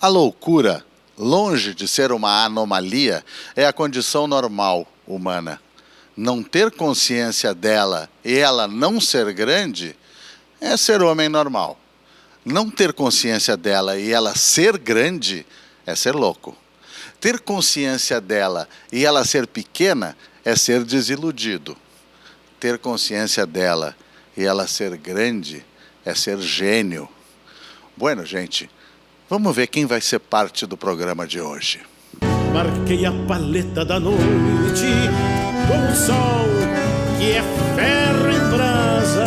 loucura, longe de ser uma anomalia, é a condição normal humana. Não ter consciência dela e ela não ser grande é ser homem normal. Não ter consciência dela e ela ser grande é ser louco. Ter consciência dela e ela ser pequena é ser desiludido. Ter consciência dela e ela ser grande é ser gênio. Bueno, gente, vamos ver quem vai ser parte do programa de hoje. Marquei a paleta da noite com o sol que é ferro em brasa.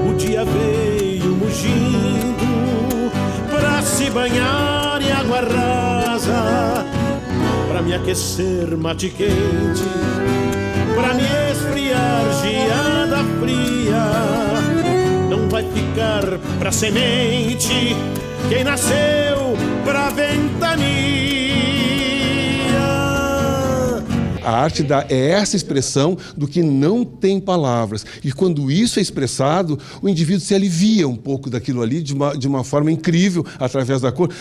O dia veio mugindo pra se banhar em água rasa, pra me aquecer mate quente, pra me esfriar geada fria. Não vai ficar pra semente quem nasceu pra ventania. A arte é essa expressão do que não tem palavras. E quando isso é expressado, o indivíduo se alivia um pouco daquilo ali de uma forma incrível, através da cor.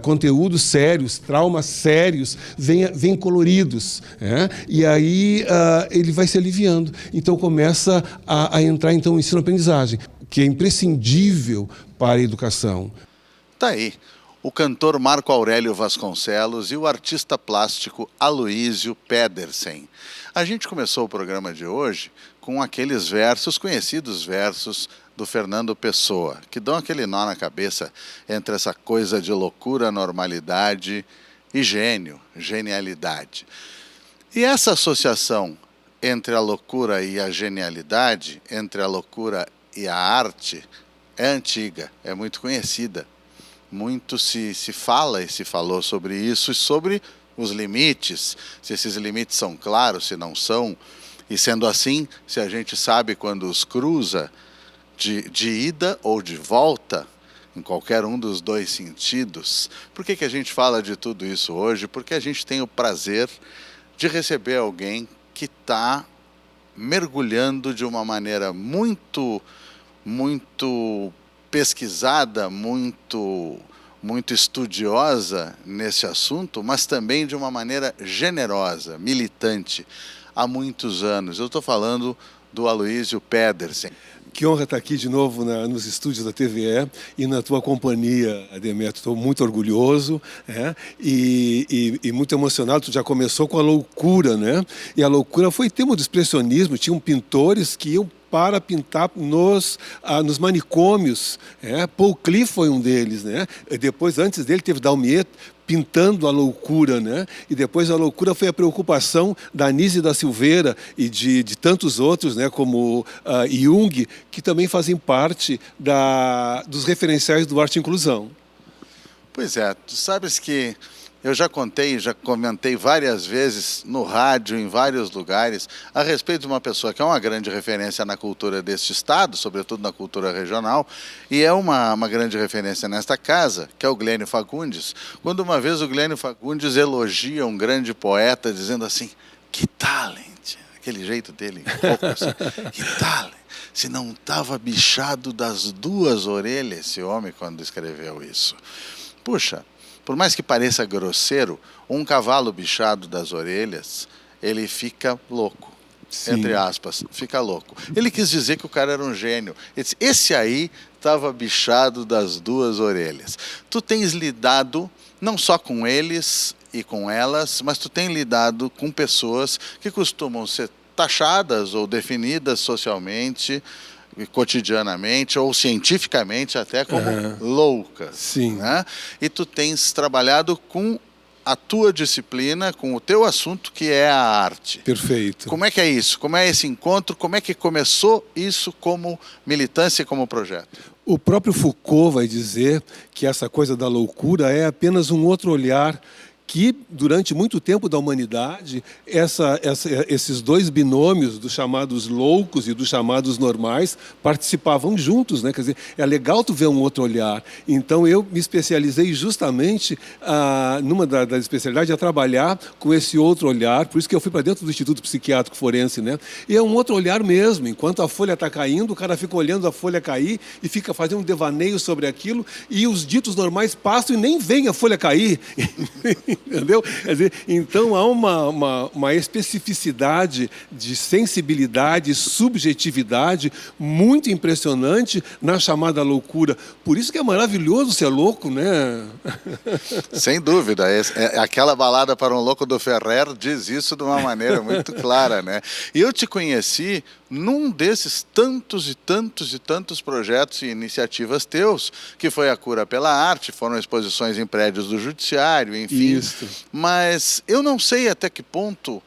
Conteúdos sérios, traumas sérios, vêm coloridos. E aí ele vai se aliviando. Então começa a entrar então, o ensino-aprendizagem, que é imprescindível para a educação. Tá aí. O cantor Marco Aurélio Vasconcelos e o artista plástico Aloísio Pedersen. A gente começou o programa de hoje com aqueles versos, conhecidos versos do Fernando Pessoa, que dão aquele nó na cabeça entre essa coisa de loucura, normalidade e gênio, genialidade. E essa associação entre a loucura e a genialidade, entre a loucura e a arte, é antiga, é muito conhecida. Muito se fala e se falou sobre isso e sobre os limites, se esses limites são claros, se não são, e sendo assim, se a gente sabe quando os cruza de ida ou de volta, em qualquer um dos dois sentidos. Por que a gente fala de tudo isso hoje? Porque a gente tem o prazer de receber alguém que está mergulhando de uma maneira muito pesquisada, muito estudiosa nesse assunto, mas também de uma maneira generosa, militante, há muitos anos. Eu estou falando do Aloísio Pedersen. Que honra estar aqui de novo nos estúdios da TVE e na tua companhia, Ademir. Estou muito orgulhoso e muito emocionado. Tu já começou com a loucura, né? E a loucura foi tema do expressionismo. Tinham pintores que iam para pintar nos manicômios. Paul Klee foi um deles, né? Depois, antes dele, teve Daumier pintando a loucura, né? E depois a loucura foi a preocupação da Anísio da Silveira e de tantos outros, né? Como Jung, que também fazem parte dos referenciais do Arte e Inclusão. Pois é, tu sabes que eu já comentei várias vezes no rádio, em vários lugares, a respeito de uma pessoa que é uma grande referência na cultura deste estado, sobretudo na cultura regional, e é uma grande referência nesta casa, que é o Glênio Fagundes. Quando uma vez o Glênio Fagundes elogia um grande poeta, dizendo assim, que talent, aquele jeito dele, assim, que talent, se não estava bichado das duas orelhas esse homem quando escreveu isso. Puxa, por mais que pareça grosseiro, um cavalo bichado das orelhas, ele fica louco. Sim. Entre aspas, fica louco. Ele quis dizer que o cara era um gênio. Ele disse, esse aí estava bichado das duas orelhas. Tu tens lidado não só com eles e com elas, mas tu tens lidado com pessoas que costumam ser taxadas ou definidas socialmente, cotidianamente ou cientificamente até como loucas. Sim. Né? E tu tens trabalhado com a tua disciplina, com o teu assunto, que é a arte. Perfeito. Como é que é isso? Como é esse encontro? Como é que começou isso como militância e como projeto? O próprio Foucault vai dizer que essa coisa da loucura é apenas um outro olhar que, durante muito tempo da humanidade, esses dois binômios, dos chamados loucos e dos chamados normais, participavam juntos, né? Quer dizer, é legal tu ver um outro olhar. Então, eu me especializei justamente, numa das especialidades, a trabalhar com esse outro olhar, por isso que eu fui para dentro do Instituto Psiquiátrico Forense, né? E é um outro olhar mesmo. Enquanto a folha está caindo, o cara fica olhando a folha cair e fica fazendo um devaneio sobre aquilo, e os ditos normais passam e nem vem a folha cair. Entendeu? Quer dizer, então há uma especificidade de sensibilidade, subjetividade muito impressionante na chamada loucura. Por isso que é maravilhoso ser louco, né? Sem dúvida. Aquela balada para um louco do Ferrer diz isso de uma maneira muito clara, né? E eu te conheci num desses tantos e tantos e tantos projetos e iniciativas teus, que foi a Cura pela Arte, foram exposições em prédios do Judiciário, enfim. Isso. Mas eu não sei até que ponto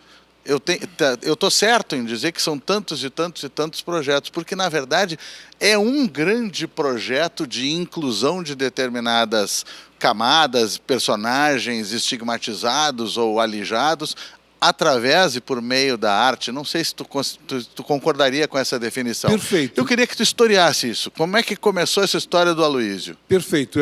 eu estou certo em dizer que são tantos e tantos e tantos projetos, porque, na verdade, é um grande projeto de inclusão de determinadas camadas, personagens estigmatizados ou alijados, através e por meio da arte. Não sei se tu concordaria com essa definição. Perfeito. Eu queria que tu historiasse isso. Como é que começou essa história do Aloísio? Perfeito.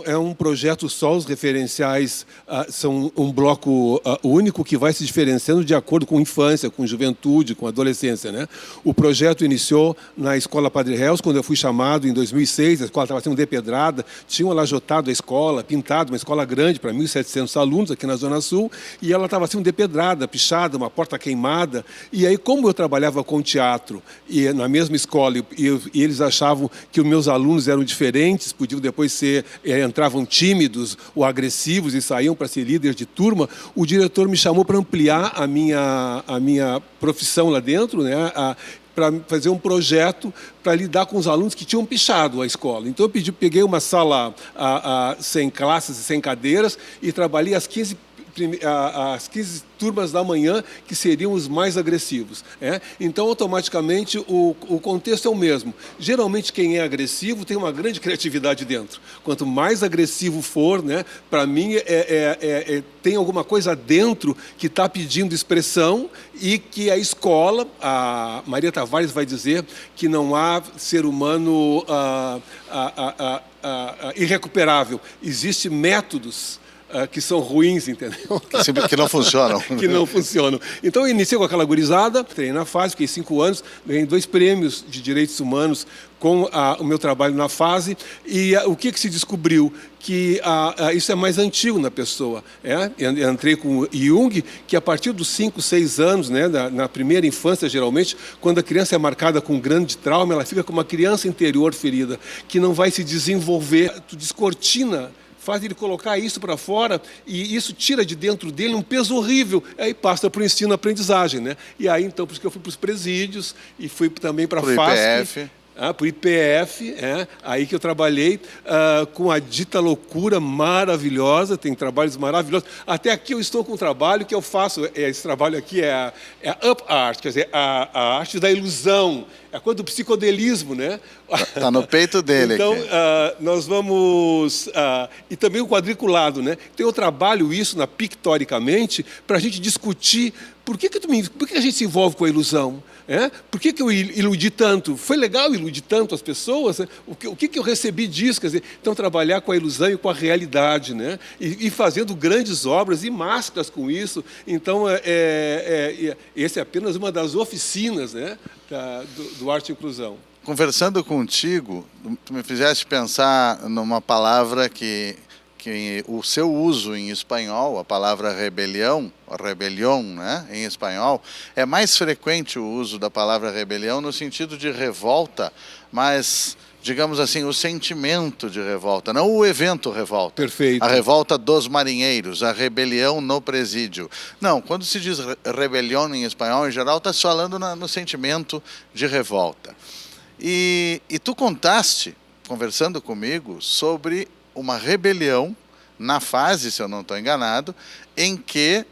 É um projeto só, os referenciais são um bloco único que vai se diferenciando de acordo com infância, com juventude, com adolescência, né? O projeto iniciou na Escola Padre Reus, quando eu fui chamado em 2006, a escola estava sendo depedrada, tinham alajotado a escola, pintado, uma escola grande para 1.700 alunos aqui na Zona Sul, e ela estava sendo depedrada, pichada, uma porta queimada. E aí, como eu trabalhava com teatro e na mesma escola, e eles achavam que os meus alunos eram diferentes, podiam depois entravam tímidos ou agressivos e saíam para ser líderes de turma, o diretor me chamou para ampliar a minha profissão lá dentro, né? Para fazer um projeto para lidar com os alunos que tinham pichado a escola. Então, eu peguei uma sala sem classes e sem cadeiras e trabalhei as 15 turmas da manhã, que seriam os mais agressivos. Então, automaticamente, o contexto é o mesmo. Geralmente, quem é agressivo tem uma grande criatividade dentro. Quanto mais agressivo for, né, para mim, tem alguma coisa dentro que está pedindo expressão e que a escola, a Maria Tavares vai dizer que não há ser humano irrecuperável. Existem métodos que são ruins, entendeu? Que não funcionam. Que não funcionam. Então, eu iniciei com aquela gurizada, treinei na FASE, fiquei 5 anos, ganhei 2 prêmios de direitos humanos com o meu trabalho na FASE. E o que se descobriu? Que isso é mais antigo na pessoa. Eu entrei com Jung, que a partir dos 5, 6 anos, né, na primeira infância, geralmente, quando a criança é marcada com um grande trauma, ela fica como uma criança interior ferida, que não vai se desenvolver. Tu descortina, faz ele colocar isso para fora e isso tira de dentro dele um peso horrível. Aí passa para o ensino-aprendizagem, né? E aí, então, por isso que eu fui para os presídios e fui também para a FASC. Para o IPF, aí que eu trabalhei com a dita loucura maravilhosa, tem trabalhos maravilhosos. Até aqui eu estou com um trabalho que eu faço, esse trabalho aqui é a up art, quer dizer, a arte da ilusão, é a coisa do psicodelismo, né? Está no peito dele. Então, nós vamos... e também o quadriculado, né? Então, eu trabalho isso pictoricamente para a gente discutir por que a gente se envolve com a ilusão. Por que eu iludi tanto? Foi legal iludir tanto as pessoas? Né? O que eu recebi disso? Quer dizer, então, trabalhar com a ilusão e com a realidade, né? E fazendo grandes obras e máscaras com isso. Então, essa é apenas uma das oficinas, né, do Arte e Inclusão. Conversando contigo, tu me fizeste pensar numa palavra que o seu uso em espanhol, a palavra rebelião, né, em espanhol, é mais frequente o uso da palavra rebelião no sentido de revolta, mas, digamos assim, o sentimento de revolta, não o evento revolta. Perfeito. A revolta dos marinheiros, a rebelião no presídio. Não, quando se diz rebelião em espanhol, em geral, está falando no sentimento de revolta. E tu contaste, conversando comigo, sobre uma rebelião na FASE, se eu não estou enganado, em que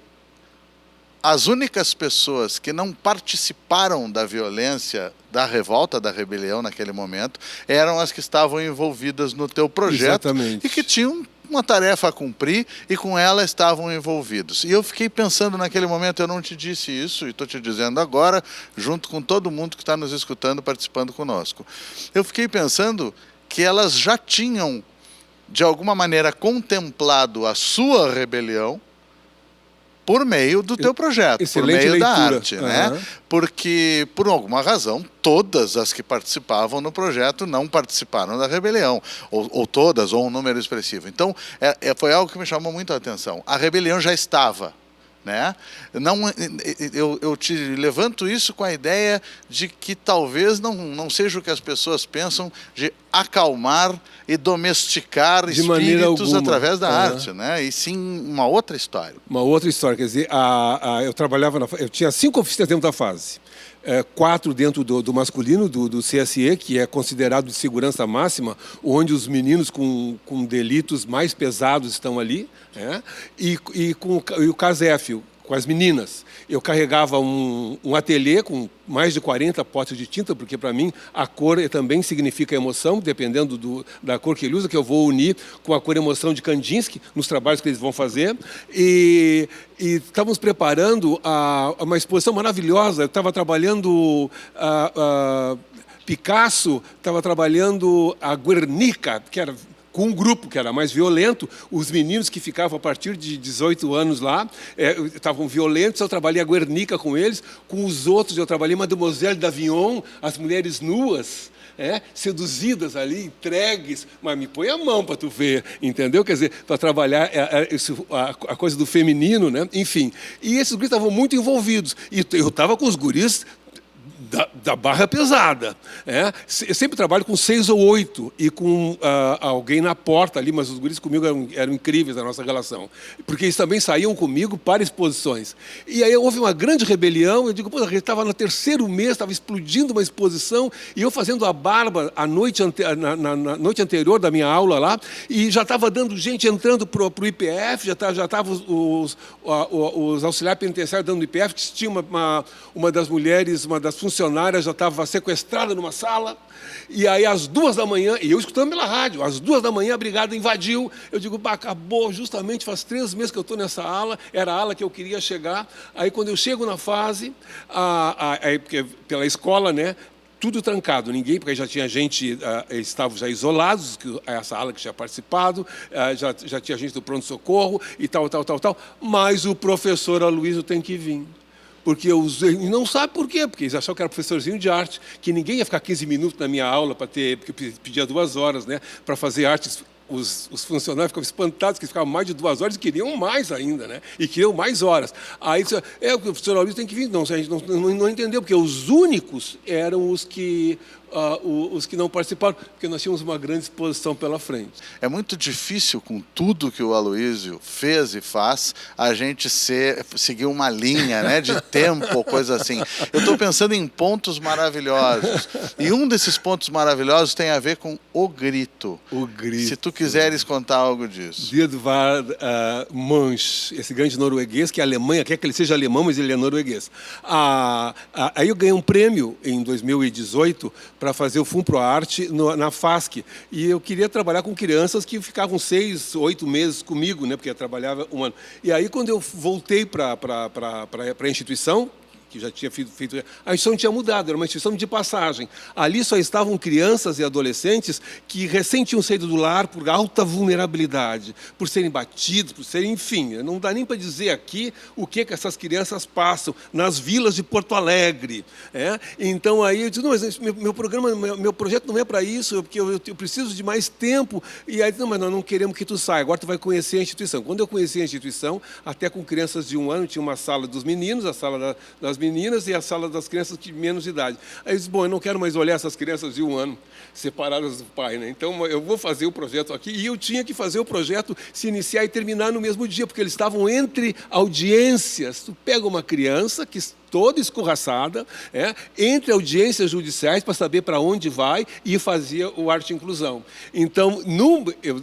as únicas pessoas que não participaram da violência, da revolta, da rebelião naquele momento, eram as que estavam envolvidas no teu projeto. Exatamente. E que tinham uma tarefa a cumprir e com ela estavam envolvidos. E eu fiquei pensando naquele momento, eu não te disse isso, e estou te dizendo agora, junto com todo mundo que está nos escutando, participando conosco. Eu fiquei pensando que elas já tinham, de alguma maneira, contemplado a sua rebelião por meio do teu projeto, Excelente por meio da leitura. arte, né? Porque, por alguma razão, todas as que participavam no projeto não participaram da rebelião, ou todas, ou um número expressivo. Então, foi algo que me chamou muito a atenção. A rebelião já estava, né? Eu te levanto isso com a ideia de que talvez não seja o que as pessoas pensam de acalmar e domesticar De maneira espíritos alguma. através da arte, né? E sim uma outra história. Uma outra história, quer dizer, eu trabalhava, eu tinha 5 oficinas dentro da fase. 4 dentro do masculino, do CSE, que é considerado de segurança máxima, onde os meninos com delitos mais pesados estão ali, e o CASEF, com as meninas. Eu carregava um ateliê com mais de 40 potes de tinta, porque para mim a cor também significa emoção, dependendo da cor que ele usa, que eu vou unir com a cor emoção de Kandinsky nos trabalhos que eles vão fazer. E estávamos preparando uma exposição maravilhosa. Eu estava trabalhando Picasso, estava trabalhando a Guernica, que era com um grupo que era mais violento. Os meninos que ficavam a partir de 18 anos lá estavam violentos. Eu trabalhei a Guernica com eles. Com os outros eu trabalhei Mademoiselle d'Avignon, as mulheres nuas, seduzidas ali, entregues, mas me põe a mão para tu ver, entendeu? Quer dizer, para trabalhar a coisa do feminino, né? Enfim. E esses guris estavam muito envolvidos. E eu estava com os guris da barra pesada. Eu sempre trabalho com 6 ou 8 e com alguém na porta ali, mas os guris comigo eram incríveis a nossa relação, porque eles também saíam comigo para exposições. E aí houve uma grande rebelião. Eu digo, pô, a gente estava no 3º mês, estava explodindo uma exposição, e eu fazendo a barba na noite anterior da minha aula lá, e já estava dando gente entrando para o IPF, já estava os auxiliares penitenciários dando IPF, que tinha uma das mulheres, uma das funcionárias já estava sequestrada numa sala, e aí às 2 da manhã, e eu escutando pela rádio, às 2 da manhã a brigada invadiu. Eu digo, acabou, justamente faz 3 meses que eu estou nessa ala, era a ala que eu queria chegar. Aí quando eu chego na fase, porque pela escola, né, tudo trancado, ninguém, porque já tinha gente, estavam já isolados, essa ala que tinha participado, já tinha gente do pronto-socorro e tal, mas o professor Aloysio tem que vir. Porque e não sabe por quê, porque eles achavam que era professorzinho de arte, que ninguém ia ficar 15 minutos na minha aula, porque eu pedia 2 horas, né, para fazer artes. Os funcionários ficavam espantados, que ficavam mais de 2 horas e queriam mais ainda, né? E queriam mais horas. Aí o professor Aloysio tem que vir. Não, a gente não entendeu, porque os únicos eram os que não participaram, porque nós tínhamos uma grande exposição pela frente. É muito difícil, com tudo que o Aloysio fez e faz, a gente seguir uma linha, né, de tempo ou coisa assim. Eu estou pensando em pontos maravilhosos. E um desses pontos maravilhosos tem a ver com o grito. O grito. Se tu quiseres contar algo disso. Edvard Munch, esse grande norueguês, que a Alemanha quer que ele seja alemão, mas ele é norueguês. Aí eu ganhei um prêmio em 2018 para fazer o FUNPROARTE na FASC. E eu queria trabalhar com crianças que ficavam 6, 8 meses comigo, né, porque eu trabalhava 1 ano. E aí, quando eu voltei para a instituição, que já tinha feito... A instituição tinha mudado, era uma instituição de passagem. Ali só estavam crianças e adolescentes que recém tinham saído do lar por alta vulnerabilidade, por serem batidos, por serem... Enfim, não dá nem para dizer aqui o que essas crianças passam nas vilas de Porto Alegre. Então, aí eu disse, não, mas meu projeto não é para isso, porque eu preciso de mais tempo. E aí, não, mas nós não queremos que tu saia, agora tu vai conhecer a instituição. Quando eu conheci a instituição, até com crianças de 1 ano, tinha uma sala dos meninos, a sala das meninas e a sala das crianças de menos idade. Aí eu disse, bom, eu não quero mais olhar essas crianças de 1 ano separadas do pai, né? Então eu vou fazer o projeto aqui, e eu tinha que fazer o projeto se iniciar e terminar no mesmo dia, porque eles estavam entre audiências. Tu pega uma criança que toda escorraçada, entre audiências judiciais para saber para onde vai, e fazia o Arte e Inclusão. Então,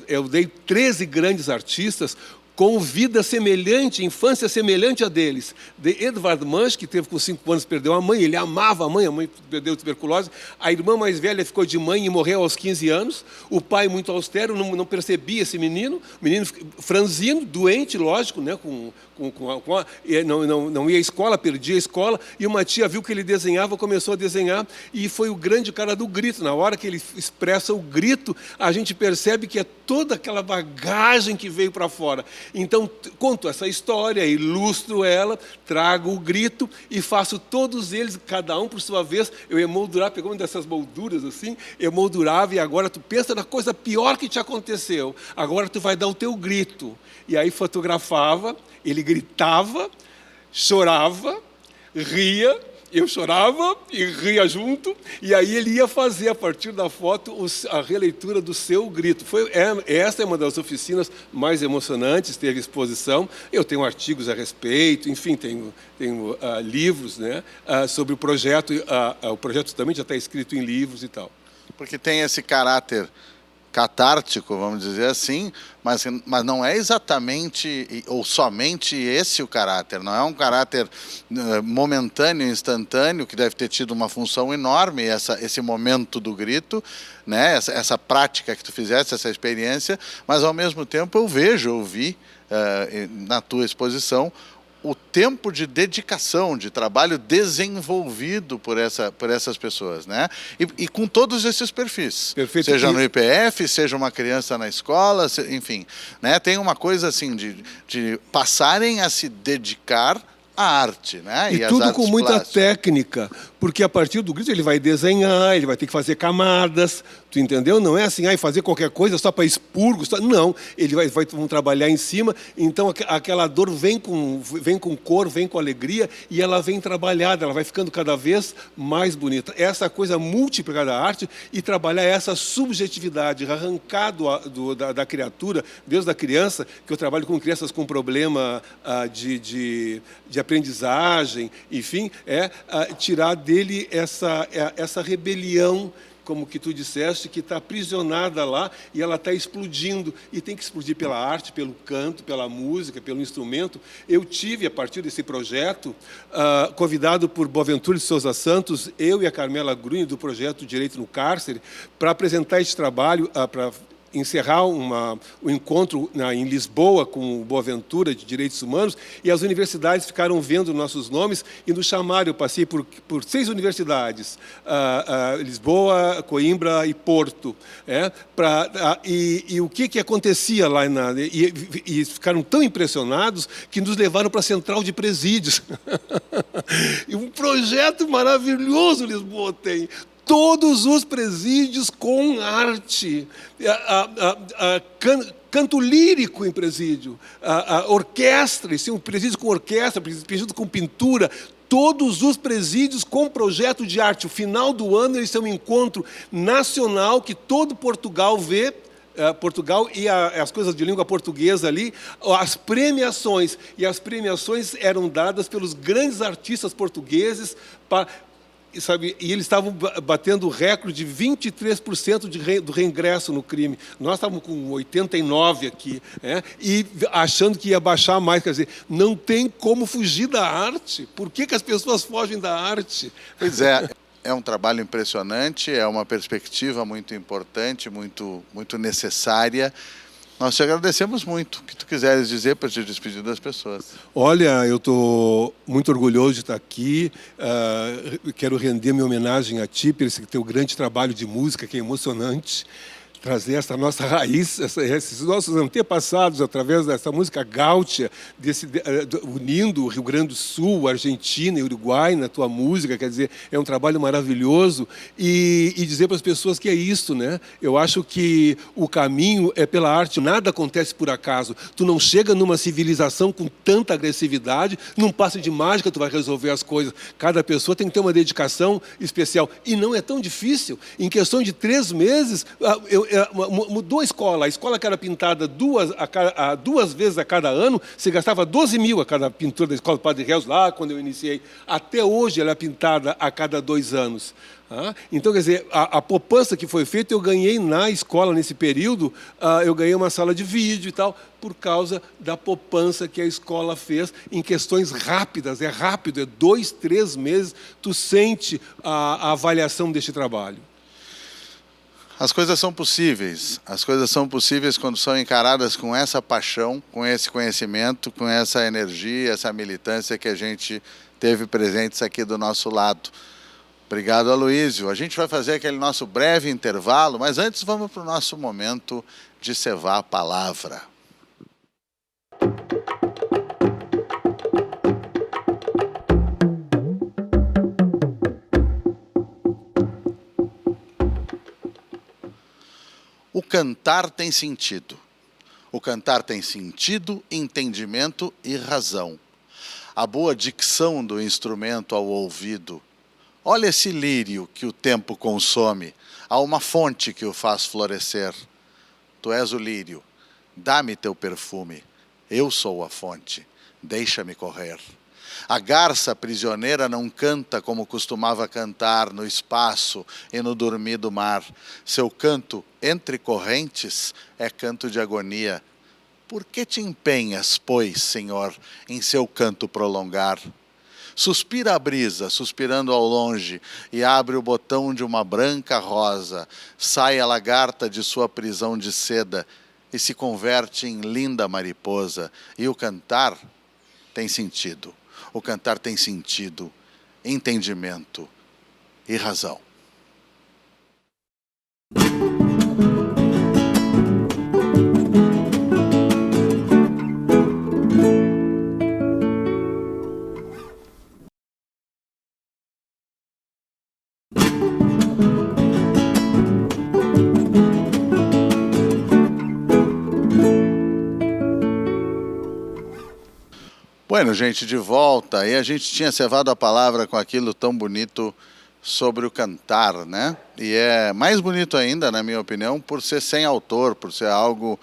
eu dei 13 grandes artistas com vida semelhante, infância semelhante a deles. De Edvard Munch, que teve com 5 anos, perdeu a mãe, ele amava a mãe perdeu tuberculose, a irmã mais velha ficou de mãe e morreu aos 15 anos, o pai muito austero, não percebia esse menino franzino, doente, lógico, né, não ia à escola, perdia a escola, e uma tia viu que ele desenhava, começou a desenhar, e foi o grande cara do grito. Na hora que ele expressa o grito, a gente percebe que é toda aquela bagagem que veio para fora. Então, conto essa história, ilustro ela, trago o grito e faço todos eles, cada um por sua vez. Eu emoldurava, pegou uma dessas molduras assim, emoldurava, e agora tu pensa na coisa pior que te aconteceu, agora tu vai dar o teu grito. E aí fotografava, ele gritava, chorava, ria, eu chorava e ria junto, e aí ele ia fazer, a partir da foto, a releitura do seu grito. Essa é uma das oficinas mais emocionantes, teve exposição, eu tenho artigos a respeito, enfim, tenho livros, né, sobre o projeto também já está escrito em livros e tal. Porque tem esse caráter catártico, vamos dizer assim, mas não é exatamente ou somente esse o caráter, não é um caráter momentâneo, instantâneo, que deve ter tido uma função enorme, esse momento do grito, né? Essa prática que tu fizeste, essa experiência, mas ao mesmo tempo eu vi na tua exposição o tempo de dedicação, de trabalho desenvolvido por essas pessoas, né? E com todos esses perfis. Perfeito. Seja no IPF, seja uma criança na escola, enfim, né? Tem uma coisa assim de passarem a se dedicar à arte, né? E tudo com muita técnica, porque a partir do grito ele vai desenhar, ele vai ter que fazer camadas, tu entendeu? Não é assim, fazer qualquer coisa só para expurgo, não, ele vão trabalhar em cima, então aquela dor vem com cor, vem com alegria, e ela vem trabalhada, ela vai ficando cada vez mais bonita. Essa coisa múltipla da arte, e trabalhar essa subjetividade, arrancar da criatura, desde a criança, que eu trabalho com crianças com problema de aprendizagem, enfim, tirar dele essa rebelião, como que tu disseste, que está aprisionada lá, e ela está explodindo, e tem que explodir pela arte, pelo canto, pela música, pelo instrumento. Eu tive, a partir desse projeto, convidado por Boaventura de Souza Santos, eu e a Carmela Gruni, do projeto Direito no Cárcere, para apresentar esse trabalho, para encerrar o encontro em Lisboa com o Boaventura de Direitos Humanos, e as universidades ficaram vendo nossos nomes e nos chamaram. Eu passei por 6 universidades, Lisboa, Coimbra e Porto, e o que acontecia lá, e ficaram tão impressionados que nos levaram para a Central de Presídios. E um projeto maravilhoso Lisboa tem. Todos os presídios com arte, canto lírico em presídio, orquestra, um presídio com orquestra, presídio com pintura, todos os presídios com projeto de arte. O final do ano eles são um encontro nacional que todo Portugal vê, Portugal e as coisas de língua portuguesa ali, as premiações, e as premiações eram dadas pelos grandes artistas portugueses, e eles estavam batendo o recorde de 23% do reingresso no crime. Nós estávamos com 89% aqui, e achando que ia baixar mais. Quer dizer, não tem como fugir da arte. Por que as pessoas fogem da arte? Pois é um trabalho impressionante, é uma perspectiva muito importante, muito, muito necessária. Nós te agradecemos muito. O que tu quiseres dizer para te despedir das pessoas? Olha, eu estou muito orgulhoso de estar aqui. Quero render minha homenagem a ti por esse teu grande trabalho de música, que é emocionante. Trazer essa nossa raiz, esses nossos antepassados, através dessa música gaúcha, unindo o Rio Grande do Sul, Argentina e Uruguai na tua música. Quer dizer, é um trabalho maravilhoso, e dizer para as pessoas que é isso, né? Eu acho que o caminho é pela arte, nada acontece por acaso. Tu não chega numa civilização com tanta agressividade, num passe de mágica tu vai resolver as coisas. Cada pessoa tem que ter uma dedicação especial, e não é tão difícil. Em questão de 3 meses, mudou a escola. A escola que era pintada duas vezes a cada ano, você gastava 12 mil a cada pintura da escola do Padre Reus, lá quando eu iniciei. Até hoje ela é pintada a cada 2 anos. Então, quer dizer, a poupança que foi feita, eu ganhei na escola, nesse período, eu ganhei uma sala de vídeo e tal, por causa da poupança que a escola fez em questões rápidas. É rápido, é 2, 3 meses, tu sente a avaliação deste trabalho. As coisas são possíveis. As coisas são possíveis quando são encaradas com essa paixão, com esse conhecimento, com essa energia, essa militância que a gente teve presentes aqui do nosso lado. Obrigado, Aloísio. A gente vai fazer aquele nosso breve intervalo, mas antes vamos para o nosso momento de cevar a palavra. O cantar tem sentido. O cantar tem sentido, entendimento e razão. A boa dicção do instrumento ao ouvido. Olha esse lírio que o tempo consome, há uma fonte que o faz florescer. Tu és o lírio, dá-me teu perfume, eu sou a fonte, deixa-me correr. A garça prisioneira não canta como costumava cantar no espaço e no dormir do mar. Seu canto entre correntes é canto de agonia. Por que te empenhas, pois, Senhor, em seu canto prolongar? Suspira a brisa, suspirando ao longe, e abre o botão de uma branca rosa. Sai a lagarta de sua prisão de seda e se converte em linda mariposa. E o cantar tem sentido. O cantar tem sentido, entendimento e razão. Bueno, gente, de volta, e a gente tinha cevado a palavra com aquilo tão bonito sobre o cantar, né? E é mais bonito ainda, na minha opinião, por ser sem autor, por ser algo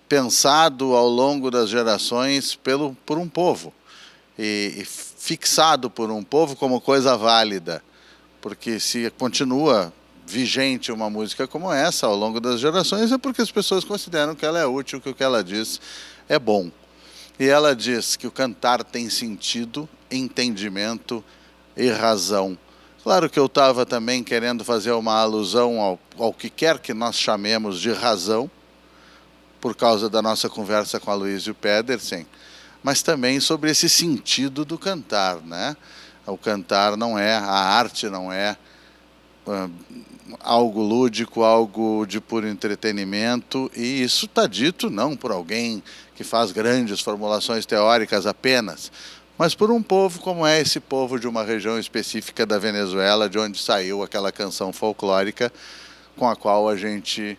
pensado ao longo das gerações por um povo, e fixado por um povo como coisa válida, porque se continua vigente uma música como essa ao longo das gerações é porque as pessoas consideram que ela é útil, que o que ela diz é bom. E ela diz que o cantar tem sentido, entendimento e razão. Claro que eu estava também querendo fazer uma alusão ao que quer que nós chamemos de razão, por causa da nossa conversa com a Aloísio Pedersen, mas também sobre esse sentido do cantar, né? O cantar não é, a arte não é algo lúdico, algo de puro entretenimento, e isso está dito não por alguém que faz grandes formulações teóricas apenas, mas por um povo como é esse povo de uma região específica da Venezuela, de onde saiu aquela canção folclórica com a qual a gente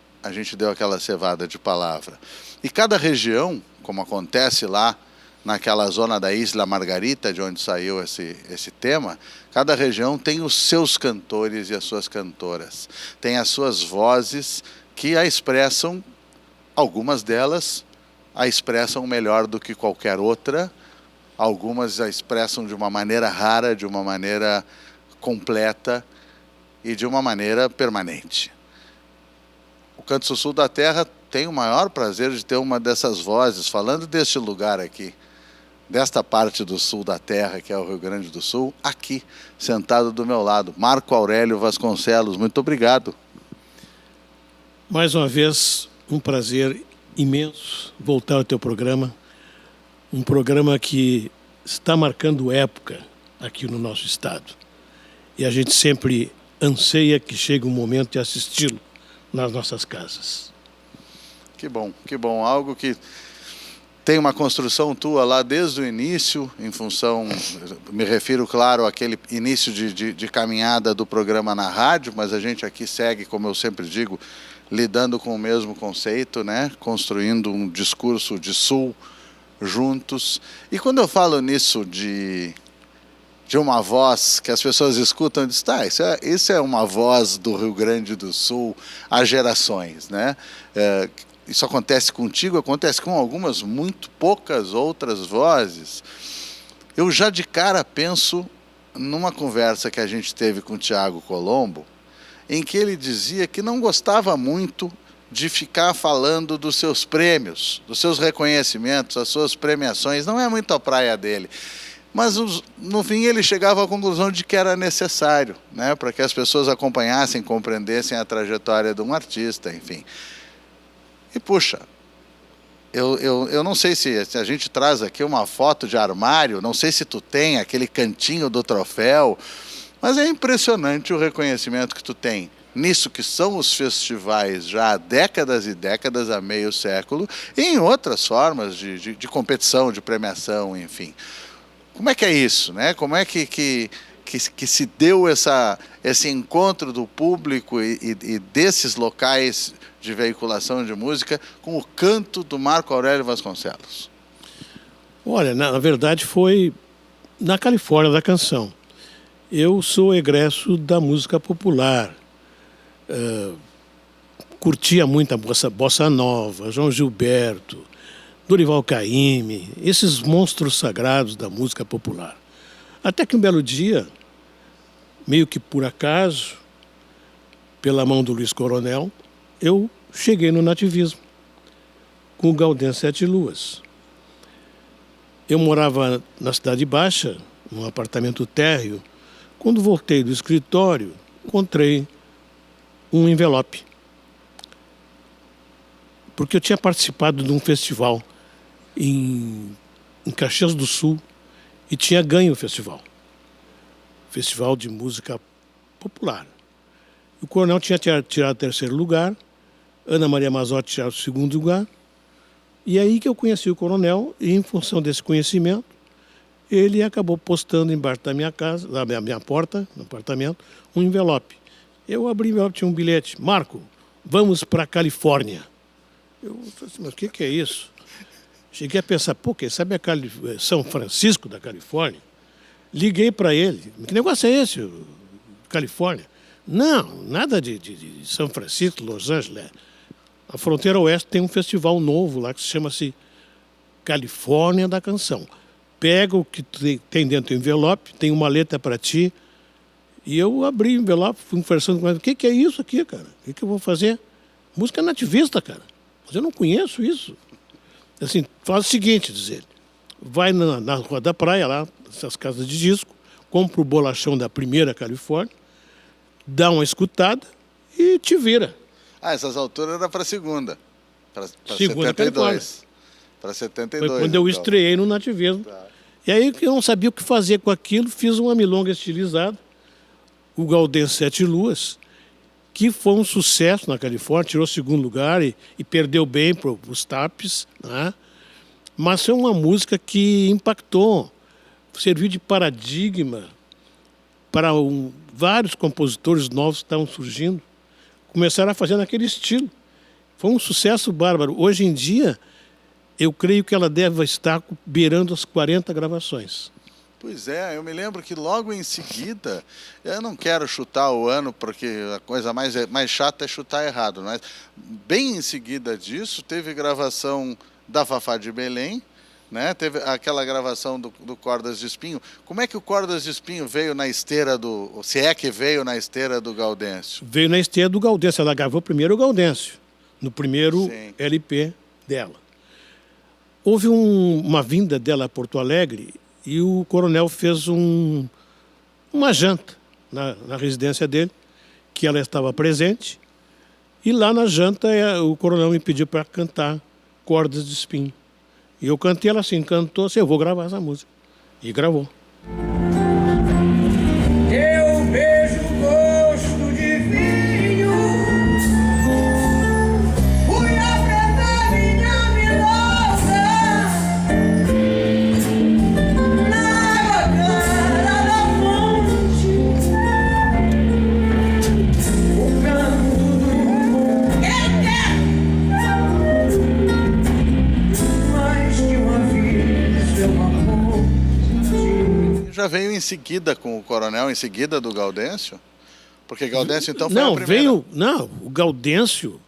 deu aquela cevada de palavra. E cada região, como acontece lá naquela zona da Isla Margarita, de onde saiu esse tema, cada região tem os seus cantores e as suas cantoras. Tem as suas vozes que a expressam, algumas delas a expressam melhor do que qualquer outra, algumas a expressam de uma maneira rara, de uma maneira completa e de uma maneira permanente. O Canto Sul da Terra tem o maior prazer de ter uma dessas vozes, falando deste lugar aqui, desta parte do sul da terra, que é o Rio Grande do Sul, aqui, sentado do meu lado, Marco Aurélio Vasconcelos. Muito obrigado. Mais uma vez, um prazer imenso voltar ao teu programa, um programa que está marcando época aqui no nosso estado. E a gente sempre anseia que chegue um momento de assisti-lo nas nossas casas. Que bom. Algo que tem uma construção tua lá desde o início, em função, me refiro, claro, àquele início de caminhada do programa na rádio, mas a gente aqui segue, como eu sempre digo, lidando com o mesmo conceito, né? Construindo um discurso de sul juntos. E quando eu falo nisso de de uma voz que as pessoas escutam e dizem, tá, isso é uma voz do Rio Grande do Sul há gerações, né? Isso acontece contigo, acontece com algumas, muito poucas outras vozes. Eu já de cara penso numa conversa que a gente teve com o Tiago Colombo, em que ele dizia que não gostava muito de ficar falando dos seus prêmios, dos seus reconhecimentos, as suas premiações, não é muito a praia dele. Mas no fim ele chegava à conclusão de que era necessário, né, para que as pessoas acompanhassem, compreendessem a trajetória de um artista, enfim. E puxa, eu não sei se a gente traz aqui uma foto de armário, não sei se tu tem aquele cantinho do troféu, mas é impressionante o reconhecimento que tu tem nisso que são os festivais já há décadas e décadas, há meio século, e em outras formas de competição, de premiação, enfim. Como é que é isso, né? Como é que se deu esse encontro do público e desses locais de veiculação de música com o canto do Marco Aurélio Vasconcelos? Olha, na verdade foi na Califórnia da Canção. Eu sou egresso da música popular. Curtia muito a bossa nova, João Gilberto, Dorival Caymmi, esses monstros sagrados da música popular. Até que um belo dia, meio que por acaso, pela mão do Luiz Coronel, eu cheguei no nativismo, com o Gaudêncio Sete Luas. Eu morava na Cidade Baixa, num apartamento térreo. Quando voltei do escritório, encontrei um envelope. Porque eu tinha participado de um festival em Caxias do Sul e tinha ganho o festival. Festival de música popular. O Coronel tinha tirado o terceiro lugar, Ana Maria Mazzotti tirado o segundo lugar, e aí que eu conheci o Coronel, e em função desse conhecimento, ele acabou postando embaixo da minha casa, da minha porta, no apartamento, um envelope. Eu abri o envelope, tinha um bilhete. Marco, vamos para a Califórnia. Eu falei assim, mas o que é isso? Cheguei a pensar, pô, quem sabe é São Francisco da Califórnia? Liguei para ele. Que negócio é esse, Califórnia? Não, nada de São Francisco, Los Angeles. A fronteira oeste tem um festival novo lá que chama-se Califórnia da Canção. Pega o que tem dentro do envelope, tem uma letra para ti. E eu abri o envelope, fui conversando com ele. O que é isso aqui, cara? O que eu vou fazer? Música nativista, cara. Mas eu não conheço isso. Assim, faz o seguinte, diz ele. Vai na Rua da Praia, lá, nessas casas de disco, compra o bolachão da primeira Califórnia, dá uma escutada e te vira. Ah, essas alturas era para segunda. Para Segunda 72. Para 72. Foi quando eu estreiei no nativismo. Tá. E aí eu não sabia o que fazer com aquilo, fiz uma milonga estilizada, o Gaudêncio Sete Luas, que foi um sucesso na Califórnia, tirou segundo lugar e perdeu bem para os Tapes, né? Mas foi uma música que impactou, serviu de paradigma para vários compositores novos que estavam surgindo, começaram a fazer naquele estilo. Foi um sucesso bárbaro. Hoje em dia, eu creio que ela deve estar beirando as 40 gravações. Pois é, eu me lembro que logo em seguida, eu não quero chutar o ano, porque a coisa mais chata é chutar errado, mas bem em seguida disso, teve gravação da Fafá de Belém, né? Teve aquela gravação do Cordas de Espinho. Como é que o Cordas de Espinho veio na esteira se é que veio na esteira do Gaudêncio? Veio na esteira do Gaudêncio, ela gravou primeiro o Gaudêncio, no primeiro Sim. LP dela. Houve uma vinda dela a Porto Alegre e o Coronel fez uma janta na residência dele, que ela estava presente, e lá na janta o Coronel me pediu para cantar Cordas de Espinho. E eu cantei, ela assim, cantou assim, eu vou gravar essa música. E gravou. Eu vejo o gosto de vinho, fui apertar minha milosa na cara da fonte, o canto do mais que uma vida, seu amor. Já em seguida com o Coronel, em seguida do Gaudêncio? Porque Gaudêncio, então, foi a primeira. Não, o Gaudêncio...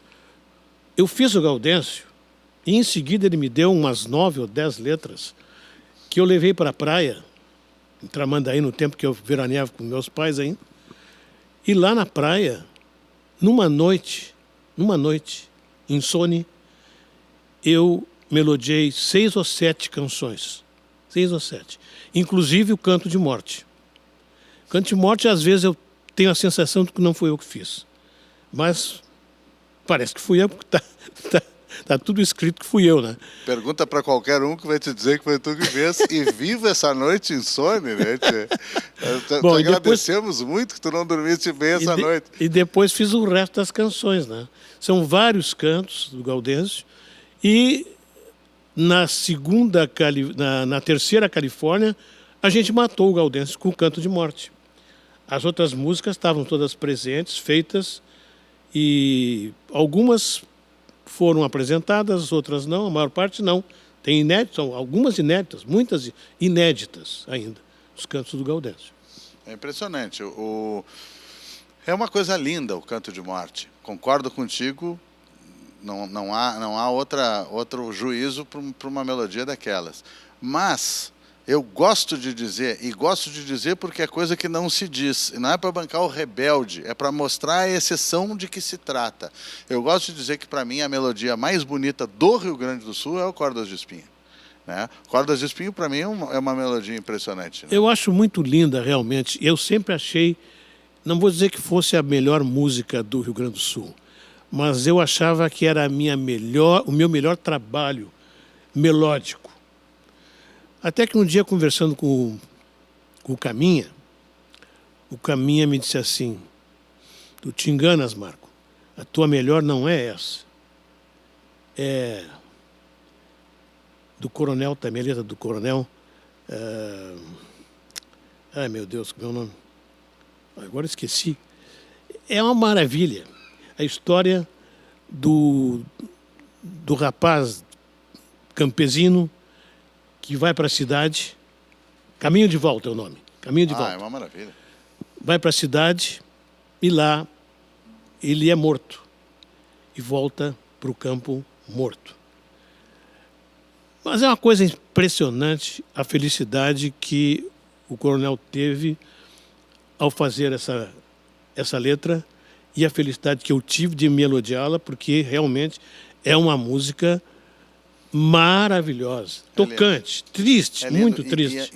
Eu fiz o Gaudêncio e, em seguida, ele me deu umas 9 ou 10 letras que eu levei para a praia, em Tramandaí, no tempo que eu veraneava com meus pais ainda. E lá na praia, numa noite, insone, eu melodiei 6 ou 7 canções. 6 ou 7. Inclusive o Canto de Morte. Canto de Morte, às vezes, eu tenho a sensação de que não foi eu que fiz. Mas parece que fui eu, porque tá tudo escrito que fui eu, né? Pergunta para qualquer um que vai te dizer que foi tu que fez. E viva essa noite insone, né? Bom, te agradecemos muito que tu não dormiste bem essa noite. E depois fiz o resto das canções, né? São vários cantos do Gaudêncio. E na terceira Califórnia, a gente matou o Gaudêncio com o Canto de Morte. As outras músicas estavam todas presentes, feitas, e algumas foram apresentadas, outras não, a maior parte não. Tem inéditas, são algumas inéditas, muitas inéditas ainda, os cantos do Gaudêncio. É impressionante. É uma coisa linda o Canto de Morte. Concordo contigo, não há outro juízo para uma melodia daquelas. Mas eu gosto de dizer, e gosto de dizer porque é coisa que não se diz. Não é para bancar o rebelde, é para mostrar a exceção de que se trata. Eu gosto de dizer que, para mim, a melodia mais bonita do Rio Grande do Sul é o Cordas de Espinho. Né? Cordas de Espinho, para mim, é uma melodia impressionante. Né? Eu acho muito linda, realmente. Eu sempre achei, não vou dizer que fosse a melhor música do Rio Grande do Sul, mas eu achava que era o meu melhor trabalho melódico. Até que um dia, conversando com o Caminha me disse assim: tu te enganas, Marco, a tua melhor não é essa. É do Coronel, também, a letra do Coronel. Ai, meu Deus, como é o nome? Agora esqueci. É uma maravilha. A história do rapaz campesino que vai para a cidade. Caminho de Volta é o nome. Caminho de Volta. É uma maravilha. Vai para a cidade e lá ele é morto. E volta para o campo morto. Mas é uma coisa impressionante a felicidade que o Coronel teve ao fazer essa letra e a felicidade que eu tive de melodiá-la, porque realmente é uma música maravilhosa, tocante, triste, muito triste.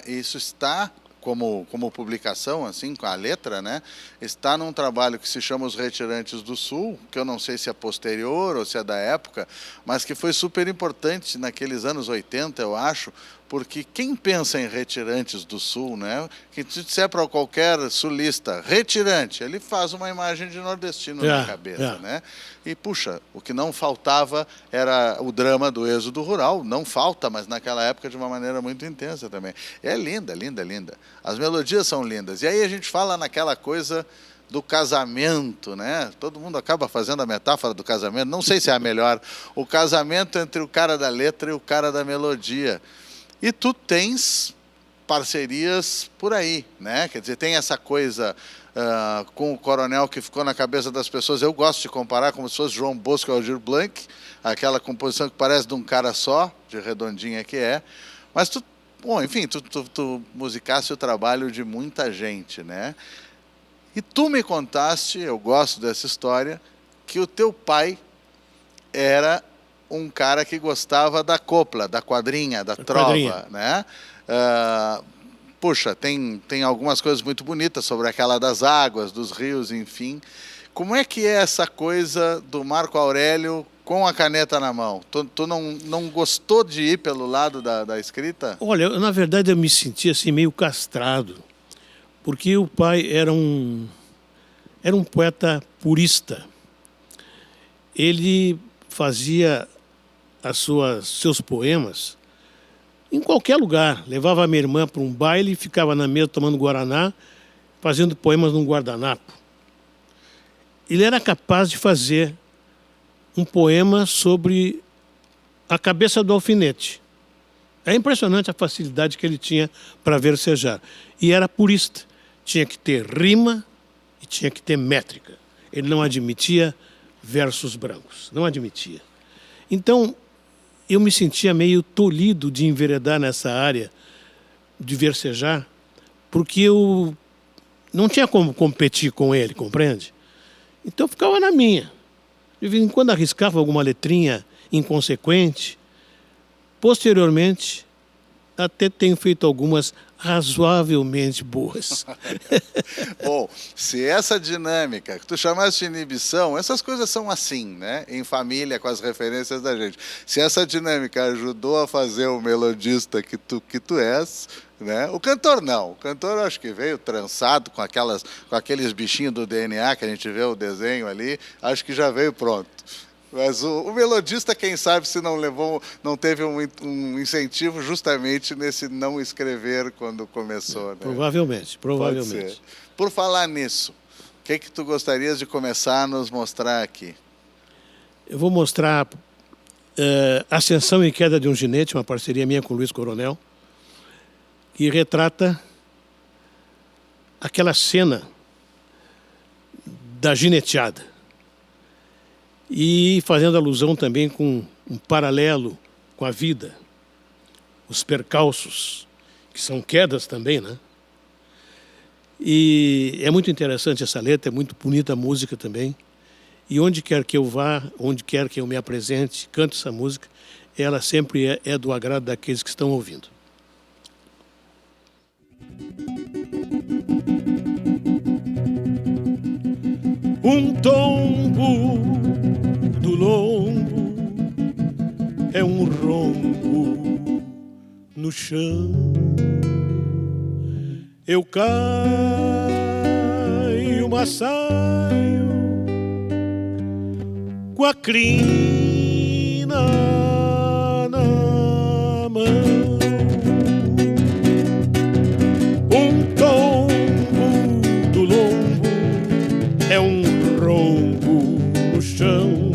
Isso está como publicação, assim, com a letra, né? Está num trabalho que se chama Os Retirantes do Sul, que eu não sei se é posterior ou se é da época, mas que foi super importante naqueles anos 80, eu acho, porque quem pensa em Retirantes do Sul, né? Que se disser para qualquer sulista, retirante, ele faz uma imagem de nordestino na cabeça, né? E, puxa, o que não faltava era o drama do êxodo rural. Não falta, mas naquela época de uma maneira muito intensa também. É linda, linda, linda. As melodias são lindas. E aí a gente fala naquela coisa do casamento, né? Todo mundo acaba fazendo a metáfora do casamento. Não sei se é a melhor. O casamento entre o cara da letra e o cara da melodia. E tu tens parcerias por aí, né? Quer dizer, tem essa coisa com o Coronel que ficou na cabeça das pessoas. Eu gosto de comparar como se fosse João Bosco e Aldir Blanc, aquela composição que parece de um cara só, de redondinha que é. Mas tu musicaste o trabalho de muita gente, né? E tu me contaste, eu gosto dessa história, que o teu pai era um cara que gostava da copla, da quadrinha, da trova, né? Puxa, tem algumas coisas muito bonitas sobre aquela das águas, dos rios, enfim. Como é que é essa coisa do Marco Aurélio com a caneta na mão? Tu não gostou de ir pelo lado da escrita? Olha, na verdade eu me senti assim meio castrado, porque o pai era um poeta purista. Ele fazia seus poemas em qualquer lugar. Levava a minha irmã para um baile e ficava na mesa tomando guaraná, fazendo poemas num guardanapo. Ele era capaz de fazer um poema sobre a cabeça do alfinete. É impressionante a facilidade que ele tinha para versejar. E era purista. Tinha que ter rima e tinha que ter métrica. Ele não admitia versos brancos. Não admitia. Então, eu me sentia meio tolhido de enveredar nessa área de versejar, porque eu não tinha como competir com ele, compreende? Então, eu ficava na minha. De vez em quando arriscava alguma letrinha inconsequente. Posteriormente, até tenho feito algumas razoavelmente boas. Bom, se essa dinâmica que tu chamaste de inibição, essas coisas são assim, né? Em família, com as referências da gente. Se essa dinâmica ajudou a fazer o melodista que tu és, né? O cantor não. O cantor acho que veio trançado com aqueles bichinhos do DNA que a gente vê o desenho ali, acho que já veio pronto. Mas o melodista, quem sabe, se não teve um incentivo justamente nesse não escrever quando começou. Né? Provavelmente. Pode ser. Por falar nisso, o que tu gostarias de começar a nos mostrar aqui? Eu vou mostrar Ascensão e Queda de um Ginete, uma parceria minha com o Luiz Coronel, que retrata aquela cena da gineteada. E fazendo alusão também com um paralelo com a vida, os percalços, que são quedas também, né? E é muito interessante essa letra, é muito bonita a música também. E onde quer que eu vá, onde quer que eu me apresente, canto essa música, ela sempre é do agrado daqueles que estão ouvindo. Um tombo do lombo é um rombo no chão. Eu caio, mas saio com a crina na mão. Um tombo do lombo é um rombo no chão.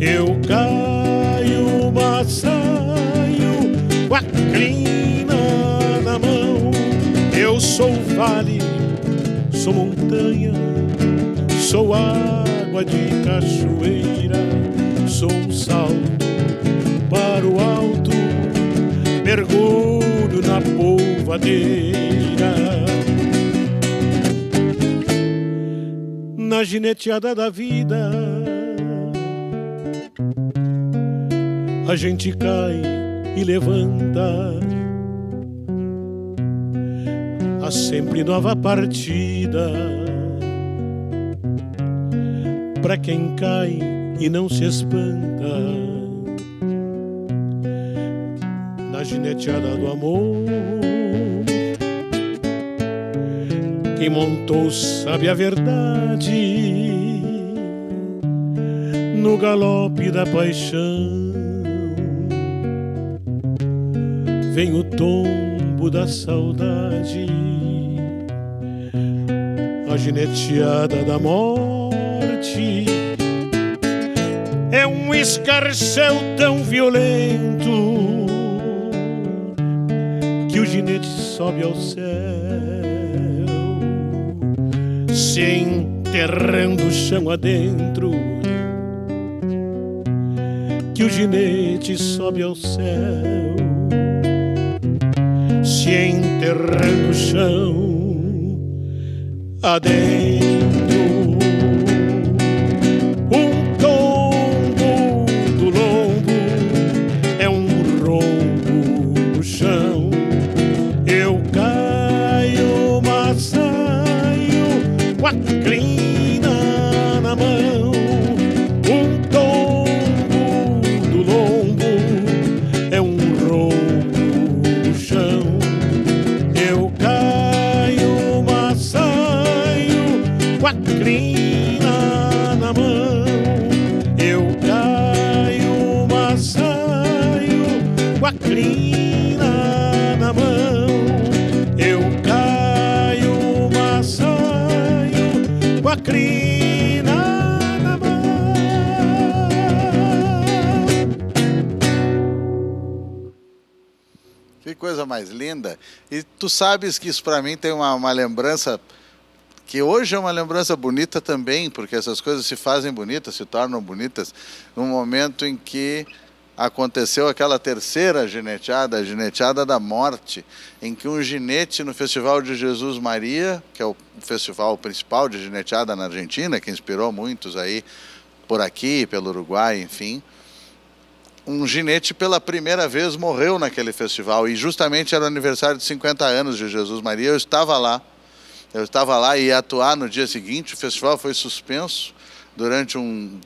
Eu caio, mas saio com a crina na mão. Eu sou vale, sou montanha, sou água de cachoeira, sou um salto para o alto, mergulho na polvadeira. Na gineteada da vida, a gente cai e levanta. Há sempre nova partida pra quem cai e não se espanta. Na gineteada do amor, quem montou sabe a verdade. No galope da paixão vem o tombo da saudade. A gineteada da morte é um escarcéu tão violento que o ginete sobe ao céu, se enterrando o chão adentro, que o ginete sobe ao céu, se enterrando o chão adentro. Um tombo do lombo é um rombo no chão. Eu caio, mas saio com a crina na mão. Um tombo do lombo é um rombo no chão. Eu caio, mas saio com a crina na mão. Eu caio, mas saio com a crina na mão. Eu caio, mas saio com a crina na mão. coisa mais linda. E tu sabes que isso para mim tem uma lembrança, que hoje é uma lembrança bonita também, porque essas coisas se fazem bonitas, se tornam bonitas, no momento em que aconteceu aquela terceira gineteada, a gineteada da morte, em que um ginete no Festival de Jesus Maria, que é o festival principal de gineteada na Argentina, que inspirou muitos aí por aqui, pelo Uruguai, enfim, um ginete pela primeira vez morreu naquele festival, e justamente era o aniversário de 50 anos de Jesus Maria. Eu estava lá e ia atuar no dia seguinte. O festival foi suspenso durante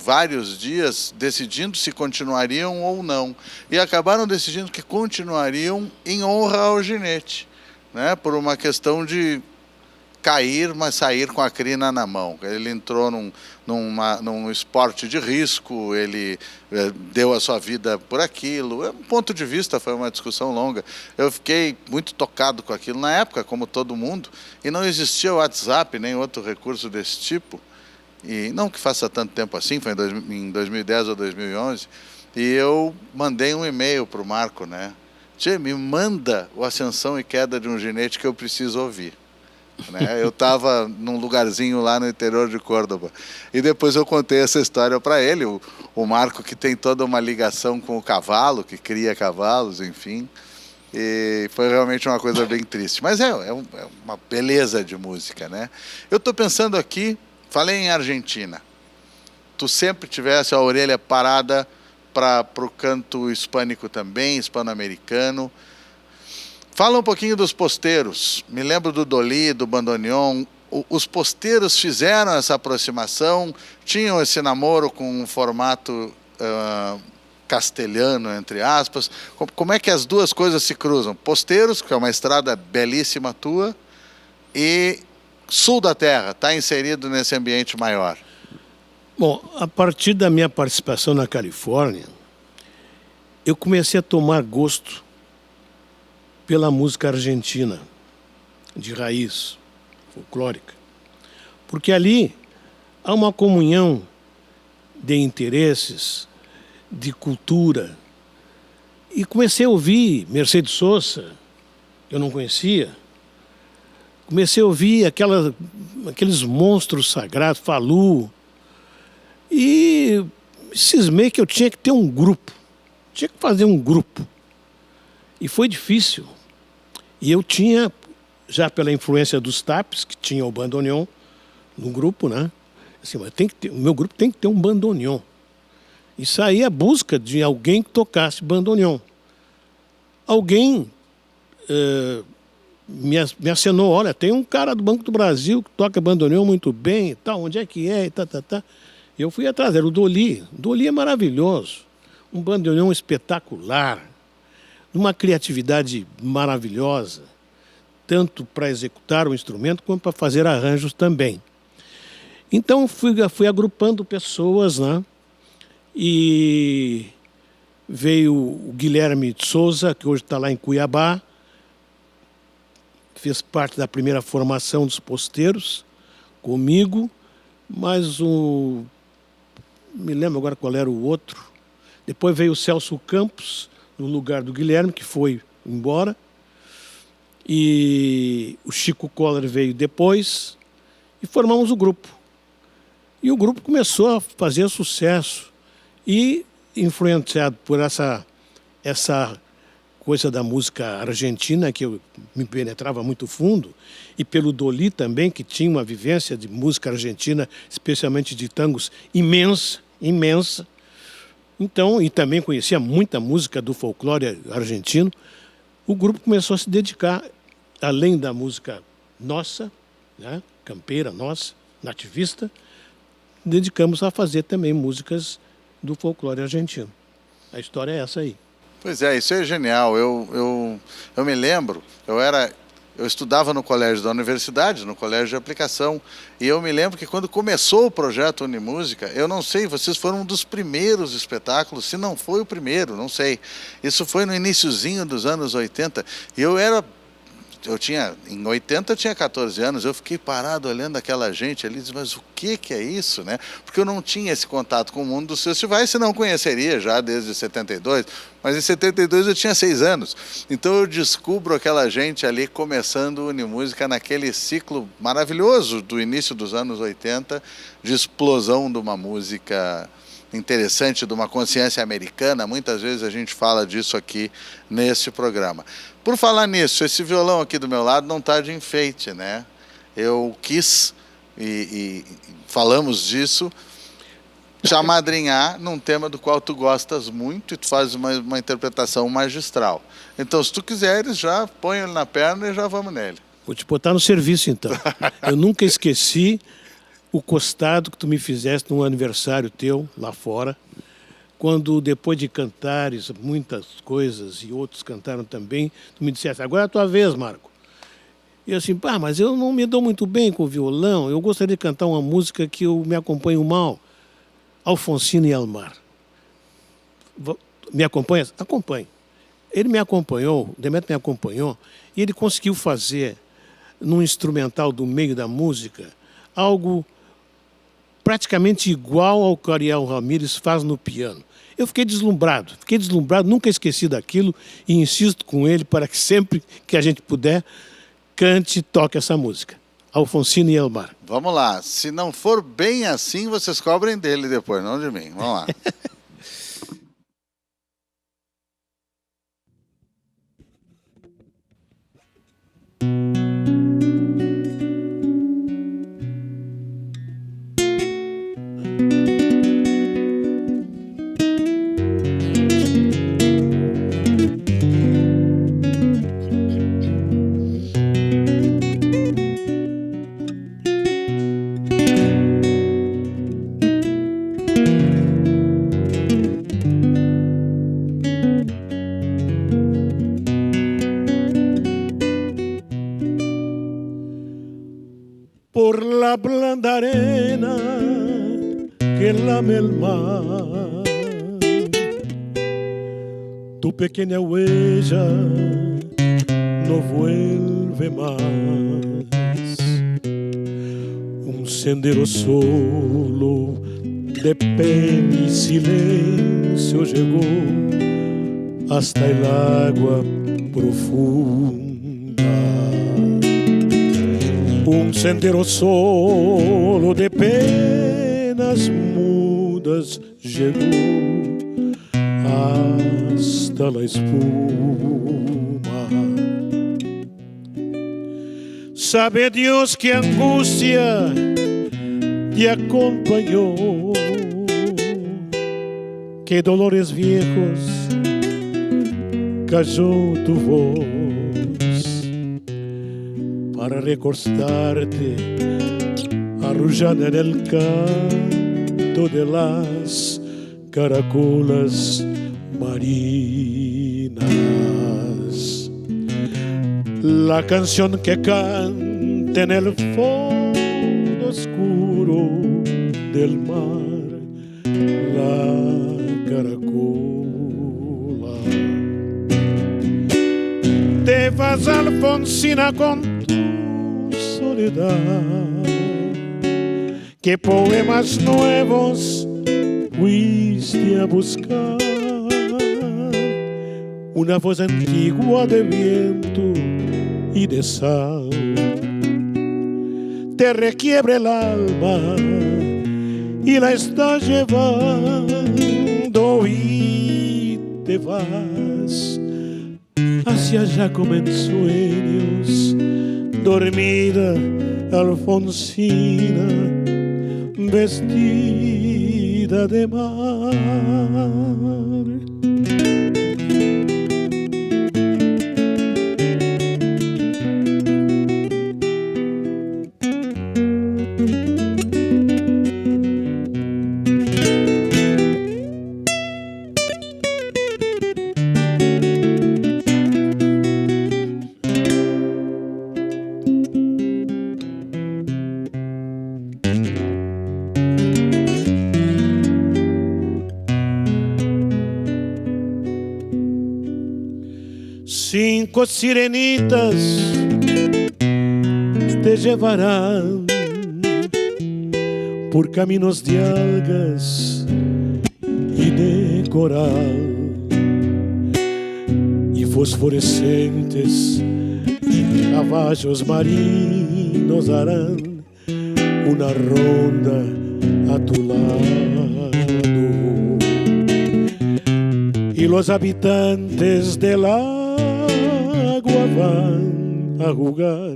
vários dias, decidindo se continuariam ou não. E acabaram decidindo que continuariam em honra ao ginete, né? Por uma questão de cair, mas sair com a crina na mão. Ele entrou num esporte de risco, ele deu a sua vida por aquilo. Um ponto de vista, foi uma discussão longa. Eu fiquei muito tocado com aquilo na época, como todo mundo, e não existia o WhatsApp, nem outro recurso desse tipo, e não que faça tanto tempo assim, foi em 2010 ou 2011, e eu mandei um e-mail para o Marco, né? Tchê, me manda o Ascensão e Queda de um Ginete que eu preciso ouvir. Né? Eu estava num lugarzinho lá no interior de Córdoba, e depois eu contei essa história para ele, o Marco, que tem toda uma ligação com o cavalo, que cria cavalos, enfim, e foi realmente uma coisa bem triste, mas é uma beleza de música, né? Eu estou pensando aqui, falei em Argentina, tu sempre tivesse a orelha parada para o canto hispânico também, hispano-americano. Fala um pouquinho dos posteiros. Me lembro do Dolly, do bandoneon. Os posteiros fizeram essa aproximação, tinham esse namoro com um formato castelhano, entre aspas. Como é que as duas coisas se cruzam? Posteiros, que é uma estrada belíssima tua, e sul da terra, está inserido nesse ambiente maior. Bom, a partir da minha participação na Califórnia, eu comecei a tomar gosto pela música argentina, de raiz, folclórica. Porque ali há uma comunhão de interesses, de cultura. E comecei a ouvir Mercedes Sosa, que eu não conhecia. Comecei a ouvir aqueles monstros sagrados, Falu. E cismei que eu tinha que ter um grupo. Tinha que fazer um grupo. E foi difícil. E eu tinha, já pela influência dos Tapes, que tinha o bandoneon no grupo, né? Assim, mas o meu grupo tem que ter um bandoneon. E saí à busca de alguém que tocasse bandoneon. Alguém me acenou, olha, tem um cara do Banco do Brasil que toca bandoneon muito bem e tal, onde é que é e tá. Eu fui atrás, era o Dolly. O Dolly é maravilhoso. Um bandoneon espetacular. Uma criatividade maravilhosa, tanto para executar o instrumento como para fazer arranjos também. Então fui agrupando pessoas, né? E veio o Guilherme de Souza, que hoje está lá em Cuiabá, fez parte da primeira formação dos posteiros comigo, mas me lembro agora qual era o outro. Depois veio o Celso Campos, no lugar do Guilherme, que foi embora. E o Chico Coller veio depois e formamos o grupo. E o grupo começou a fazer sucesso. E, influenciado por essa coisa da música argentina, que me penetrava muito fundo, e pelo Dolly também, que tinha uma vivência de música argentina, especialmente de tangos, imensa. Então, e também conhecia muita música do folclore argentino, o grupo começou a se dedicar, além da música nossa, né, campeira nossa, nativista, dedicamos a fazer também músicas do folclore argentino. A história é essa aí. Pois é, isso é genial. Eu me lembro, eu estudava no colégio da universidade, no colégio de aplicação, e eu me lembro que quando começou o projeto Unimúsica, eu não sei, vocês foram um dos primeiros espetáculos, se não foi o primeiro, não sei. Isso foi no iniciozinho dos anos 80, e eu era em 80 eu tinha 14 anos, eu fiquei parado olhando aquela gente ali, disse, mas o que é isso, né? Porque eu não tinha esse contato com o mundo dos festivais, senão conheceria já desde 72, mas em 72 eu tinha 6 anos. Então eu descubro aquela gente ali começando Unimúsica naquele ciclo maravilhoso do início dos anos 80, de explosão de uma música interessante, de uma consciência americana. Muitas vezes a gente fala disso aqui nesse programa. Por falar nisso, esse violão aqui do meu lado não está de enfeite, né? Eu quis, e falamos disso, te amadrinhar num tema do qual tu gostas muito e tu fazes uma interpretação magistral. Então, se tu quiseres, já põe ele na perna e já vamos nele. Vou te botar no serviço, então. Eu nunca esqueci o costado que tu me fizeste num aniversário teu, lá fora, quando, depois de cantares muitas coisas e outros cantaram também, tu me disseste, agora é a tua vez, Marco. E eu assim, mas eu não me dou muito bem com o violão, eu gostaria de cantar uma música que eu me acompanho mal. Alfonsina e Elmar. Me acompanhas? Acompanhe. Ele me acompanhou, o Demetrio me acompanhou, e ele conseguiu fazer, num instrumental do meio da música, algo praticamente igual ao que o Ariel Ramírez faz no piano. Eu fiquei deslumbrado, nunca esqueci daquilo e insisto com ele para que sempre que a gente puder, cante e toque essa música. Alfonsina e Elmar. Vamos lá, se não for bem assim, vocês cobrem dele depois, não de mim. Vamos lá. Por la blanda arena que lame el mar, tu pequeña huella no vuelve más. Un sendero solo de pena y silencio llegó hasta el agua profunda. Un sendero solo de penas mudas llegó hasta la espuma. Sabe Dios qué angustia te acompañó, qué dolores viejos cayó tu voz para recostarte arrullada en el canto de las caracolas marinas. La canción que canta en el fondo oscuro del mar, la caracola. Te vas, Alfonsina, con soledad. ¿Qué poemas nuevos fuiste a buscar? Una voz antigua de viento y de sal te requiebra el alma y la estás llevando y te vas hacia allá como en sueños, dormida Alfonsina, vestida de mar. Cinco sirenitas te llevarán por caminos de algas y de coral, y fosforescentes caballos marinos harán una ronda a tu lado, y los habitantes del agua van a jugar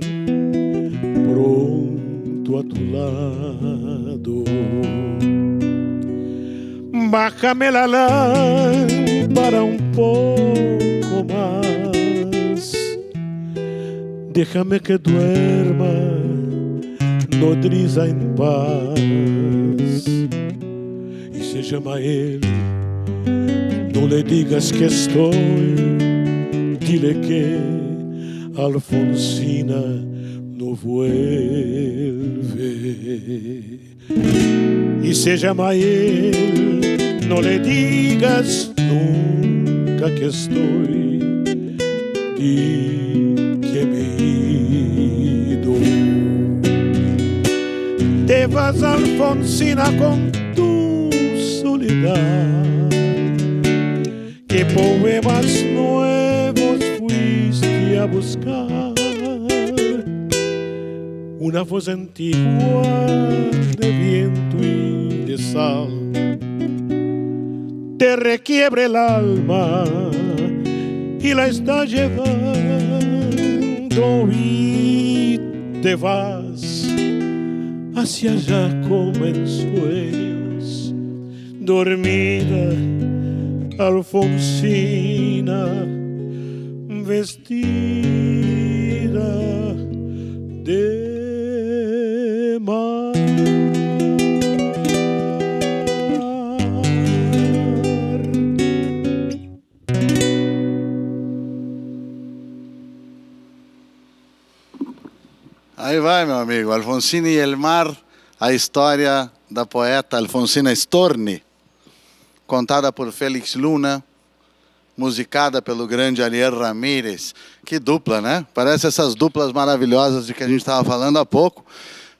pronto a tu lado. Bájame la lámpara un poco más, déjame que duerma nodriza en paz. Y se llama él, no le digas que estoy, dile que Alfonsina no vuelve. Y se llama él, no le digas nunca que estoy, di que me he ido. Te vas, Alfonsina, con tu soledad. ¿Qué poemas nuevos fuiste a buscar? Una voz antigua de viento y de sal te requiebra el alma y la está llevando, y te vas hacia allá como en sueños, dormida Alfonsina, vestida de mar. Aí vai, meu amigo, Alfonsina e el Mar, a história da poeta Alfonsina Storni, contada por Félix Luna, musicada pelo grande Ariel Ramírez. Que dupla, né? Parece essas duplas maravilhosas de que a gente estava falando há pouco.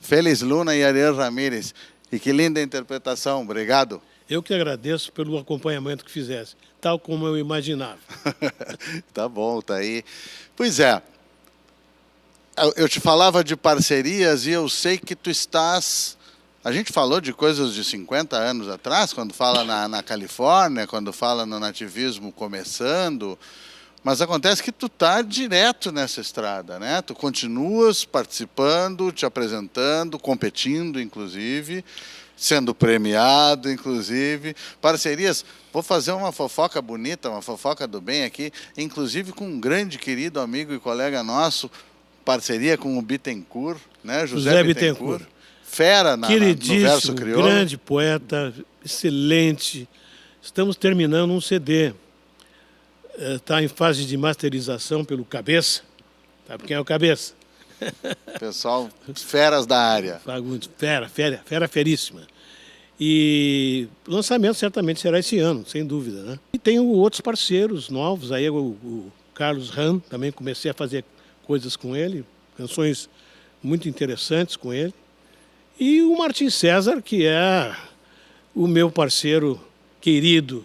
Félix Luna e Ariel Ramírez. E que linda interpretação, obrigado. Eu que agradeço pelo acompanhamento que fizesse, tal como eu imaginava. Tá bom, tá aí. Pois é, eu te falava de parcerias e eu sei que tu estás... A gente falou de coisas de 50 anos atrás, quando fala na Califórnia, quando fala no nativismo começando, mas acontece que tu está direto nessa estrada, né? Tu continuas participando, te apresentando, competindo, inclusive, sendo premiado, inclusive. Parcerias, vou fazer uma fofoca bonita, uma fofoca do bem aqui, inclusive com um grande querido amigo e colega nosso, parceria com o Bittencourt, né? José Bittencourt. Fera no verso crioulo. Grande poeta, excelente. Estamos terminando um CD. Está em fase de masterização pelo Cabeça. Sabe quem é o Cabeça? Pessoal, feras da área. Fera feríssima. E o lançamento certamente será esse ano, sem dúvida, né? E tenho outros parceiros novos, aí o Carlos Ram, também comecei a fazer coisas com ele, canções muito interessantes com ele. E o Martim César, que é o meu parceiro querido,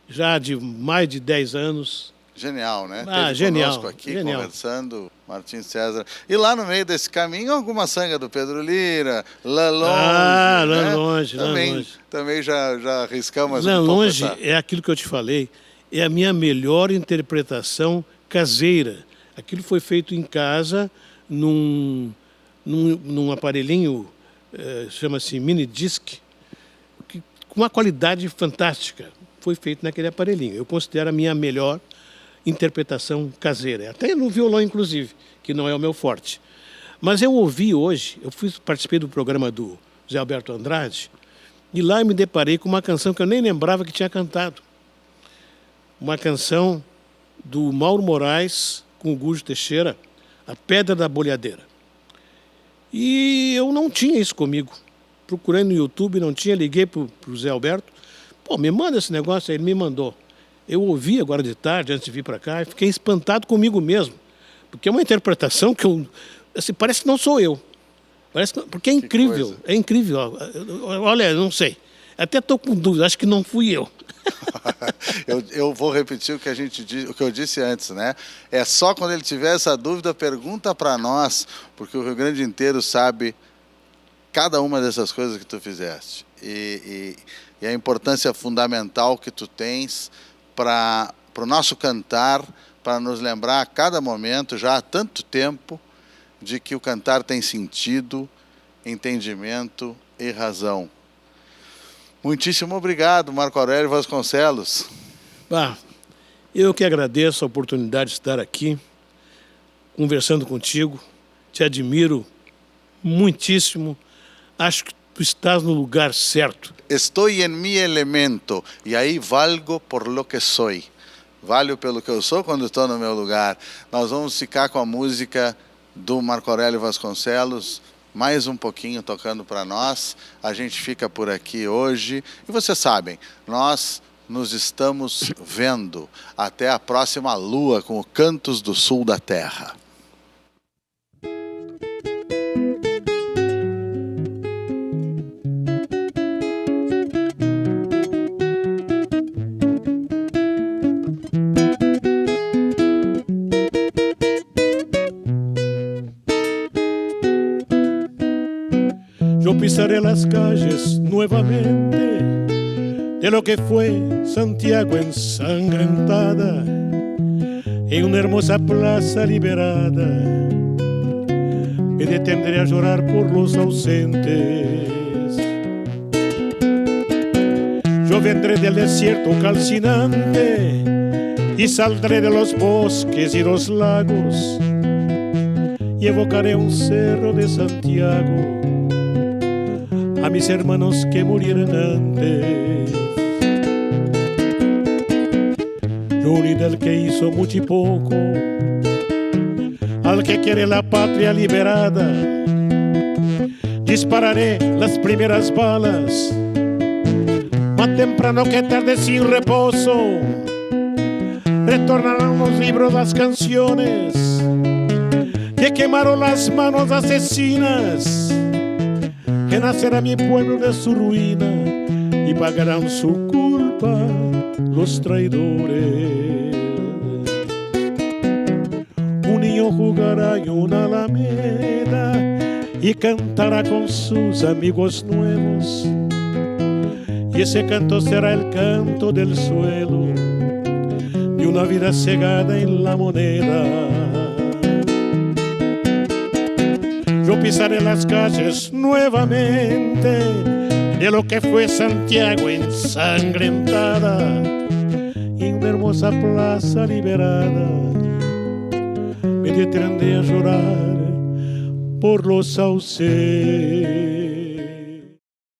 já de mais de 10 anos. Genial, né? Ah, Teve genial. Conosco aqui, genial. Conversando, Martim César. E lá no meio desse caminho, alguma sanga do Pedro Lira, Lá Longe. Ah, né? Lá Longe, Lá Longe. Também já arriscamos Lá um pouco. Longe é aquilo que eu te falei, é a minha melhor interpretação caseira. Aquilo foi feito em casa, num aparelhinho, chama-se mini disc, com uma qualidade fantástica. Foi feito naquele aparelhinho. Eu considero a minha melhor interpretação caseira. Até no violão, inclusive, que não é o meu forte. Mas eu ouvi hoje, participei do programa do Zé Alberto Andrade, e lá eu me deparei com uma canção que eu nem lembrava que tinha cantado. Uma canção do Mauro Moraes com o Gujo Teixeira, A Pedra da Bolhadeira. E eu não tinha isso comigo. Procurei no YouTube, não tinha, liguei para o Zé Alberto. Pô, me manda esse negócio aí, ele me mandou. Eu ouvi agora de tarde, antes de vir para cá, e fiquei espantado comigo mesmo. Porque é uma interpretação que eu assim, parece que não sou eu. Porque é incrível, é incrível. Olha, não sei. Até estou com dúvida, acho que não fui eu. Eu vou repetir o que eu disse antes, né? É só quando ele tiver essa dúvida, pergunta para nós, porque o Rio Grande inteiro sabe cada uma dessas coisas que tu fizeste. E a importância fundamental que tu tens para o nosso cantar, para nos lembrar a cada momento, já há tanto tempo, de que o cantar tem sentido, entendimento e razão. Muitíssimo obrigado, Marco Aurélio Vasconcelos. Eu que agradeço a oportunidade de estar aqui, conversando contigo. Te admiro muitíssimo. Acho que tu estás no lugar certo. Estou em mi elemento, e aí valgo por lo que sou. Valho pelo que eu sou quando estou no meu lugar. Nós vamos ficar com a música do Marco Aurélio Vasconcelos, mais um pouquinho tocando para nós. A gente fica por aqui hoje. E vocês sabem, nós nos estamos vendo. Até a próxima lua com o Cantos do Sul da Terra. Yo pisaré las calles nuevamente de lo que fue Santiago ensangrentada, en una hermosa plaza liberada. Me detendré a llorar por los ausentes. Yo vendré del desierto calcinante y saldré de los bosques y los lagos y evocaré un cerro de Santiago, a mis hermanos que murieron antes. Yo uní del que hizo mucho y poco, al que quiere la patria liberada. Dispararé las primeras balas, más temprano que tarde sin reposo. Retornarán los libros, las canciones que quemaron las manos asesinas. Que nacerá mi pueblo de su ruina y pagarán su culpa los traidores. Un niño jugará en una alameda y cantará con sus amigos nuevos, y ese canto será el canto del suelo de una vida cegada en la moneda. Yo pisaré las calles nuevamente de lo que fue Santiago ensangrentada, en una hermosa plaza liberada. Me detendré a llorar por los ausentes.